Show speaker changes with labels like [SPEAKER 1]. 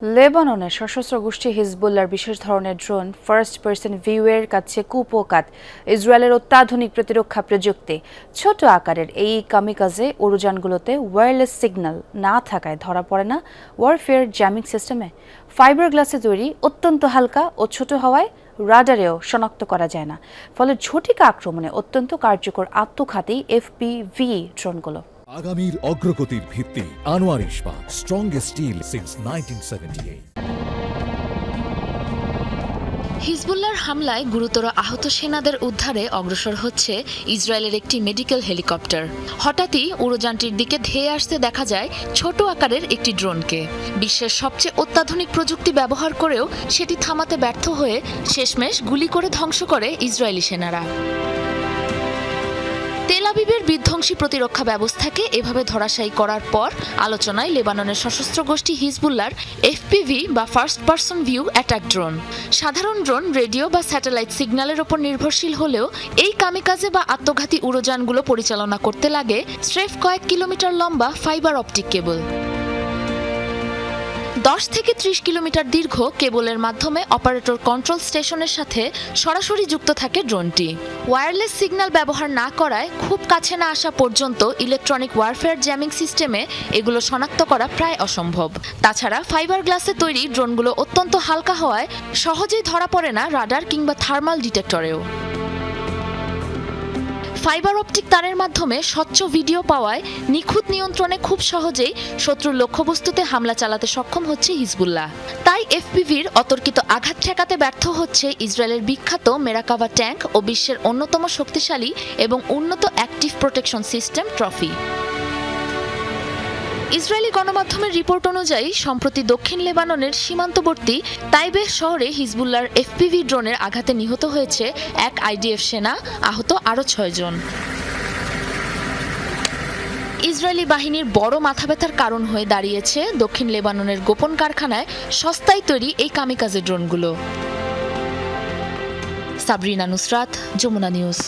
[SPEAKER 1] লেবাননের সশস্ত্র গোষ্ঠী হিজবুল্লাহর বিশেষ ধরনের ড্রোন ফার্স্ট পার্সন ভিউয়ের কাছে কুপোকাত ইসরায়েলের অত্যাধুনিক প্রতিরক্ষা প্রযুক্তি। ছোট আকারের এই কামিকাজে উড়োযানগুলোতে ওয়্যারলেস সিগন্যাল না থাকায় ধরা পড়ে না ওয়ারফেয়ার জ্যামিং সিস্টেমে। ফাইবার গ্লাসে তৈরি, অত্যন্ত হালকা ও ছোট হওয়ায় রাডারেও শনাক্ত করা যায় না, ফলে ঝটিকা আক্রমণে অত্যন্ত কার্যকর আত্মঘাতী FPV ড্রোনগুলো।
[SPEAKER 2] আগামীর অগ্রগতির ভিত্তি আনোয়ার ইস্পাত, স্ট্রংগেস্ট স্টিল সিন্স 1978।
[SPEAKER 3] হিজবুল্লাহর হামলায় গুরুতর আহত সেনাদের উদ্ধারে অগ্রসর হচ্ছে ইসরায়েলের একটি মেডিকেল হেলিকপ্টার। হঠাৎই উড়োযানটির দিকে ধেয়ে আসতে দেখা যায় ছোট আকারের একটি ড্রোনকে। বিশ্বের সবচেয়ে অত্যাধুনিক প্রযুক্তি ব্যবহার করেও সেটি থামাতে ব্যর্থ হয়ে শেষমেশ গুলি করে ধ্বংস করে ইসরায়েলি সেনারা। তেল আবিবের বিধ্বংসী প্রতিরক্ষা ব্যবস্থাকে এভাবে ধরাশায়ী করার পর আলোচনায় লেবাননের সশস্ত্র গোষ্ঠী হিজবুল্লাহর FPV বা first person view attack drone. সাধারণ ড্রোন রেডিও বা স্যাটেলাইট সিগন্যালের ওপর নির্ভরশীল হলেও এই কামিকাজে বা আত্মঘাতী উড়োযানগুলো পরিচালনা করতে লাগে স্রেফ কয়েক কিলোমিটার লম্বা ফাইবার অপটিক কেবল। 10 থেকে 30 কিলোমিটার দীর্ঘ কেবলের মাধ্যমে অপারেটর কন্ট্রোল স্টেশনের সাথে সরাসরি যুক্ত থাকে ড্রোনটি। ওয়্যারলেস সিগন্যাল ব্যবহার না করায় খুব কাছে না আসা পর্যন্ত ইলেকট্রনিক ওয়ারফেয়ার জ্যামিং সিস্টেমে এগুলো শনাক্ত করা প্রায় অসম্ভব। তাছাড়া ফাইবার গ্লাসে তৈরি ড্রোনগুলো অত্যন্ত হালকা হওয়ায় সহজেই ধরা পড়ে না রাডার কিংবা থার্মাল ডিটেক্টরেও। ফাইবার অপটিক তারের মাধ্যমে স্বচ্ছ ভিডিও পাওয়ায় নিখুঁত নিয়ন্ত্রণে খুব সহজেই শত্রুর লক্ষ্যবস্তুতে হামলা চালাতে সক্ষম হচ্ছে হিজবুল্লাহ। তাই FPVর অতর্কিত আঘাত ঠেকাতে ব্যর্থ হচ্ছে ইসরায়েলের বিখ্যাত মেরাকাভা ট্যাঙ্ক ও বিশ্বের অন্যতম শক্তিশালী এবং উন্নত active protection system trophy. Israeli গণমাধ্যমের রিপোর্ট অনুযায়ী সম্প্রতি দক্ষিণ লেবাননের সীমান্তবর্তী তাইবেহ শহরে হিজবুল্লাহর FPV ড্রোনের আঘাতে নিহত হয়েছে এক IDF সেনা, আহত আরও 6 জন। ইসরায়েলি বাহিনীর বড় মাথাব্যথার কারণ হয়ে দাঁড়িয়েছে দক্ষিণ লেবাননের গোপন কারখানায় সস্তায় তৈরি এই কামিকাজে ড্রোনগুলো। সাবরিনা নুসরাত, যমুনা নিউজ।